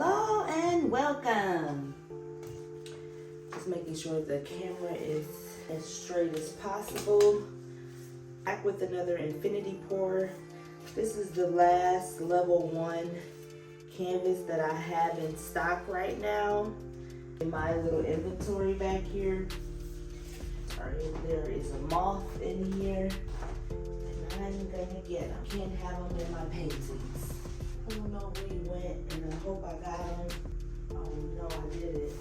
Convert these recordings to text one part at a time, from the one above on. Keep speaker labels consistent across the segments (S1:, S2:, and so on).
S1: Hello and welcome. Just making sure the camera is as straight as possible. Back with another infinity pour. This is the last level 1 canvas that I have in stock right now in my little inventory back here. There is a moth in here and I'm gonna get them. Can't have them in my paintings. I don't know where he went, and I hope I got him. Oh no, I did it.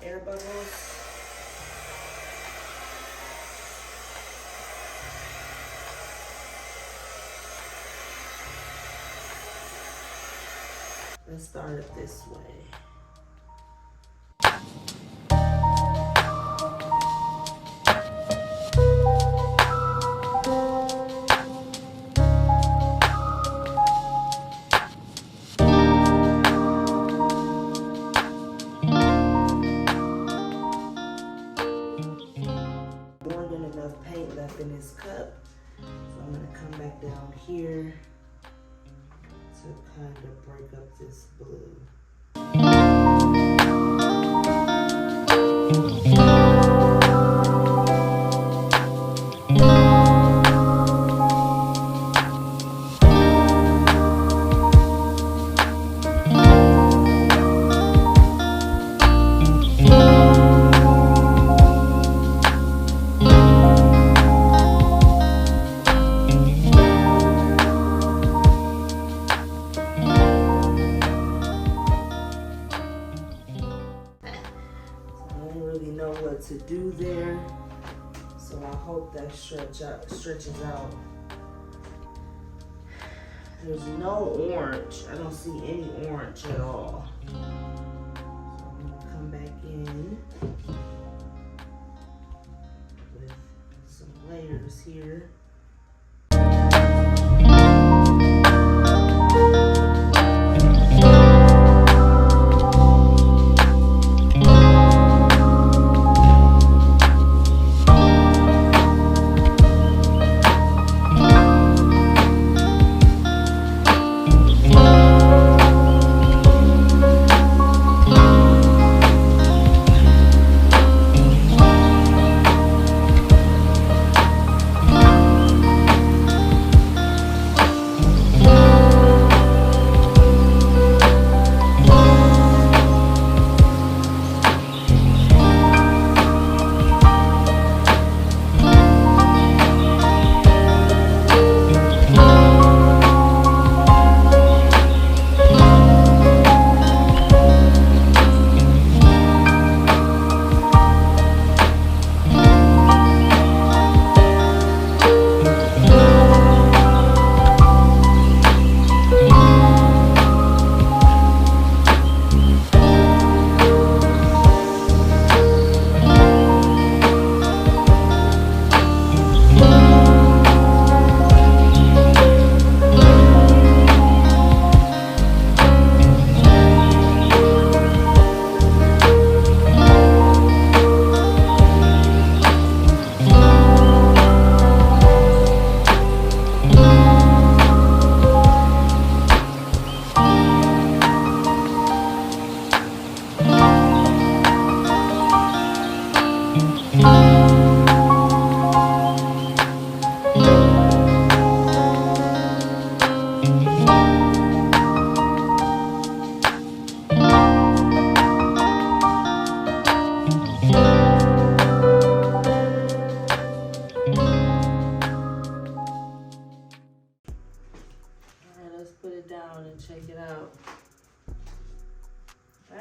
S1: Air bubbles. Let's start it this way. Paint left in this cup, so I'm going to come back down here to kind of break up this blue. To do there, so I hope that stretches out. There's no orange. I don't see any orange at all. So I'm gonna come back in with some layers here.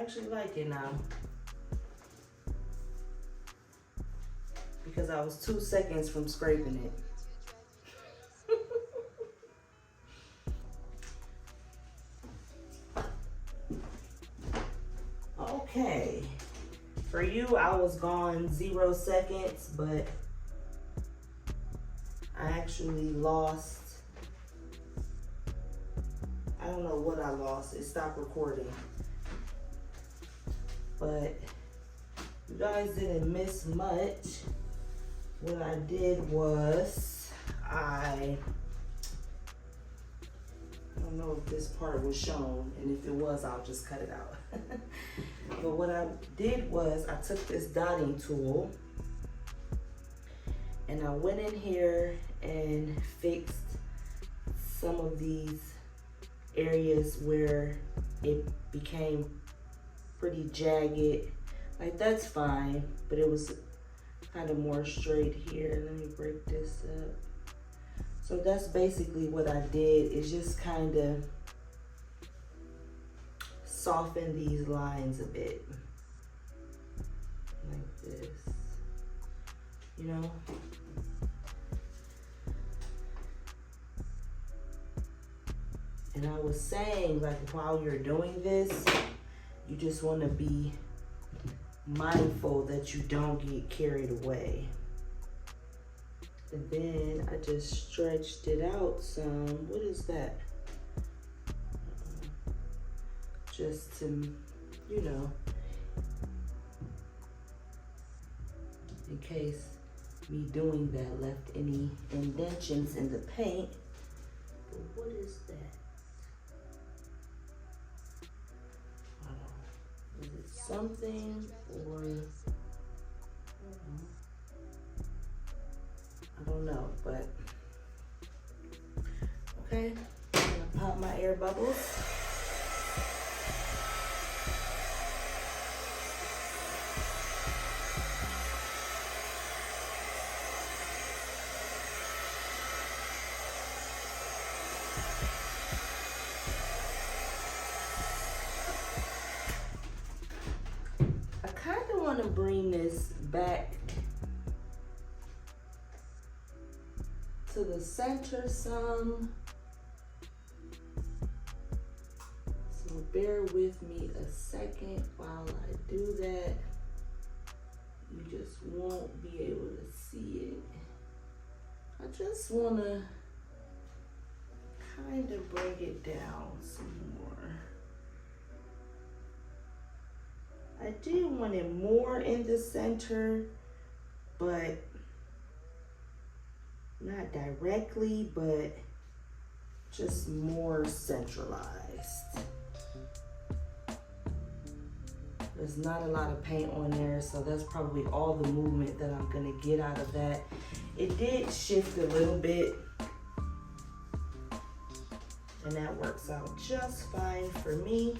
S1: actually like it now. Because I was 2 seconds from scraping it. Okay. For you, I was gone 0 seconds, but I actually lost, I don't know what I lost. It stopped recording. But you guys didn't miss much. What I did was, I don't know if this part was shown, and if it was, I'll just cut it out. But what I did was, I took this dotting tool and I went in here and fixed some of these areas where it became pretty jagged. Like, that's fine, but it was kind of more straight here. Let me break this up. So that's basically what I did, is just kind of soften these lines a bit. Like this, you know? And I was saying, like, while you're doing this, you just want to be mindful that you don't get carried away. And then I just stretched it out some. What is that? Just to, you know, in case me doing that left any indentions in the paint. But what is that? Is it something, or I don't know, but okay. I'm gonna pop my air bubbles. To bring this back to the center some, so bear with me a second while I do that. You just won't be able to see it. I just want to kind of bring it down some more. I do want it more in the center, but not directly, but just more centralized. There's not a lot of paint on there, so that's probably all the movement that I'm gonna get out of that. It did shift a little bit, and that works out just fine for me.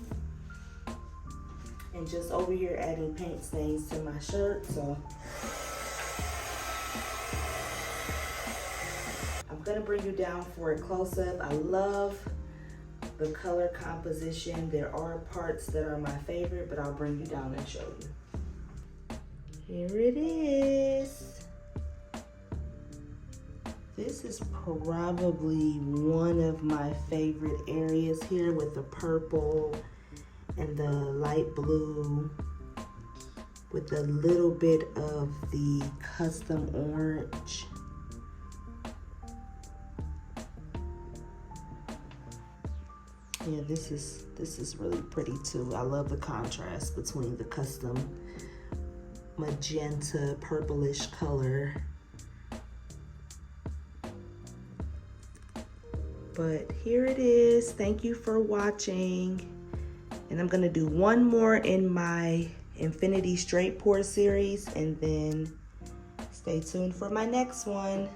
S1: And just over here adding paint stains to my shirt, so I'm gonna bring you down for a close-up. I love the color composition. There are parts that are my favorite, but I'll bring you down and show you. Here it is. This is probably one of my favorite areas here, with the purple and the light blue with a little bit of the custom orange. Yeah, this is really pretty too. I love the contrast between the custom magenta purplish color. But here it is. Thank you for watching. And I'm gonna do one more in my Infinity Straight Pour series, and then stay tuned for my next one.